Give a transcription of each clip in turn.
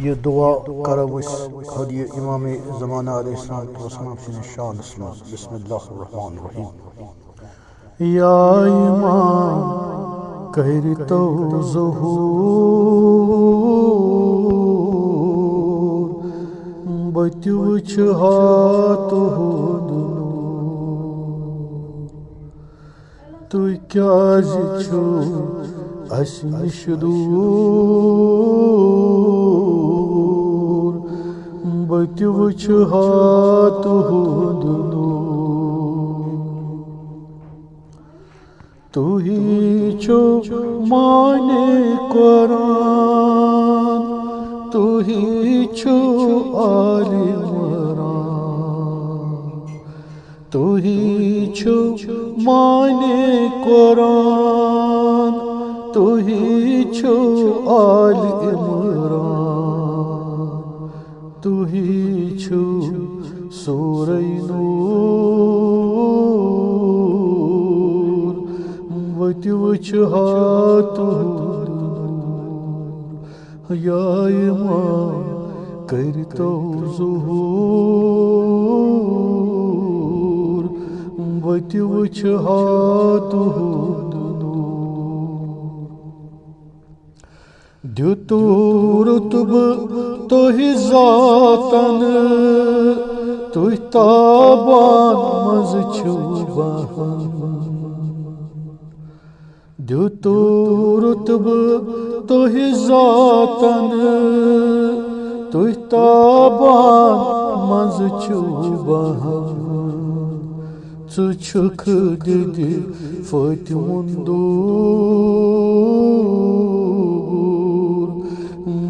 ये दुआ करो हदी इमाम ज़माना अलैहिस्सलाम सिन शानस मज़ बिस्मिल्लाहिर्रहमानिर्रहीम। या इमाम कहतो ज़हूर बत वुछ हातुहुद तु क्याज़ छु अस निश दूर बत वुछ हातुहुद तु ही छो माने कुरान तु ही छो आले कुरान तु ही छो माने कुरान तु ही छो आले इमरान तु ही छो सूरह नूर वत वुछ हातुहुद या इमाम करतो ज़हूर वत वुछ हातुहुद द्युतु रुतब तोहि ज़ातन तुह ताबान मज़ छु बहन द्युतु रुतब तोहि ज़ातन तुह ताबान मज़ छु बहन छु छुख दिदि फ़तिमुन दूर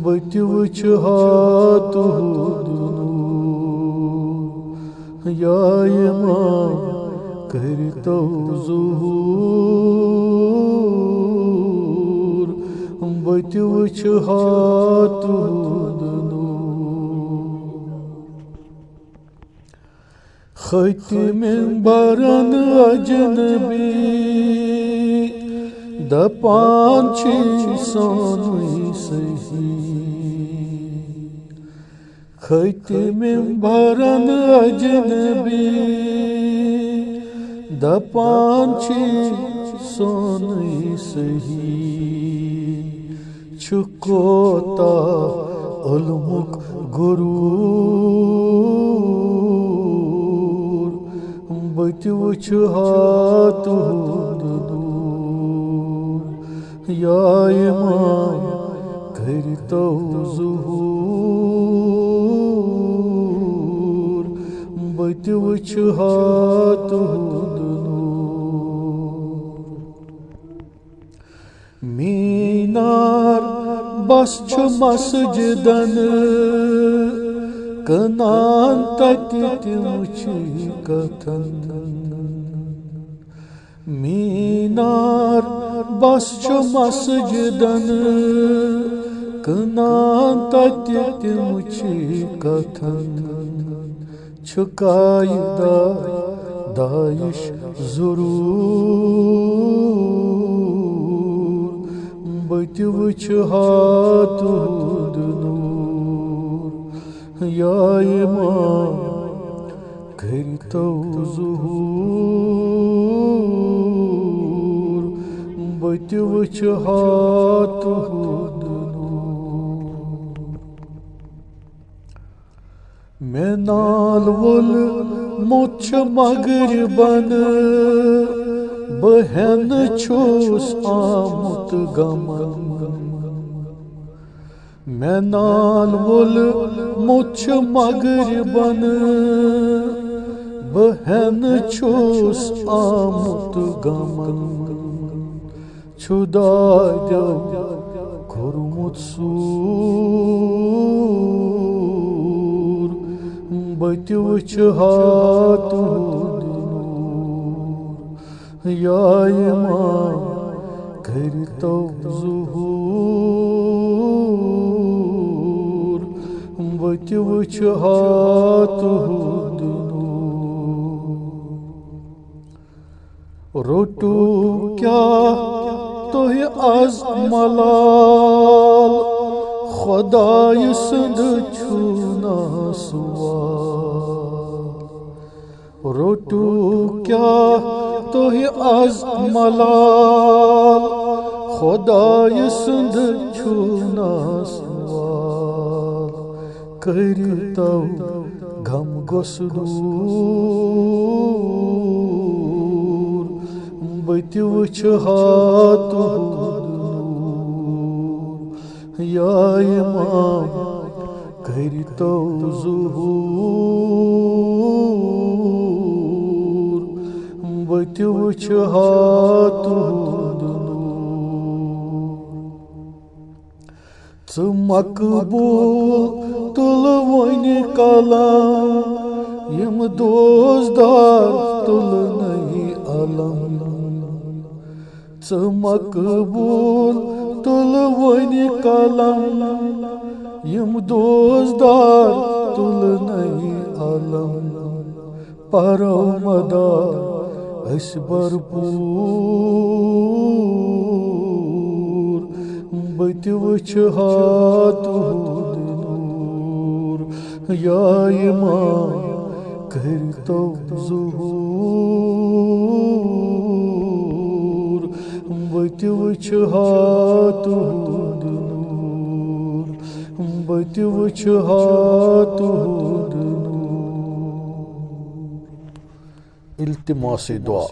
बत वुछ हातुहुद या इमाम करतो ज़हूर बत वुछ हातुहुद खत मिंबरन अजनबी दपान छी सोनुई सही खत मिंबरन अजनबी दपान छी सोनुई सही छुकोता उलमुक गुरूर बत वुछ हातुहुद या इमाम करतो ज़हूर बत वुछ हातुहुद मीनार बस छु मस्जिदन कनान तति तिम छी कथन मीनार बस छु मस्जिदन कनान तति तिम छी कथन छु कायदा दाइश ज़रूर बत वुछ हातुहुद या इमाम करतो ज़हूर बत वुछ हातुहुद मैं नाल वुल मुछ मगरिबन बहन छूस आमुत गमन मैं नाल वुल मुछ मगरिबन बहन छूस आमुत गमन छुदायो कोरमुत सूर बत वुछ हातुहुद या इमाम करतो ज़हूर बत वुछ हातुहुद रोटू क्या तोहि आज मलाल खुदाय सुंद छूना सुवाल रोटू क्या तो ही आज मलाल खुदाय सुंद छूना सुवाल करतो गम गोस दूर बत वुछ हाथ या इमाम करतो ज़ुहूर बत वुछ हाथ ज़ मकबूल तुल वन कलम यम दोस्तदार तुल नहीं अलम ज़ मकबूल तुल वन कलम यम दोस्तदार तुल नहीं अलम परो मदार अस भरपूर बत वुछ हाथ नूर या इमाम करतो ज़ुहूर बत वुछ हाथ नूर बत वुछ हाथ नूर। इल्तिमास दुआ।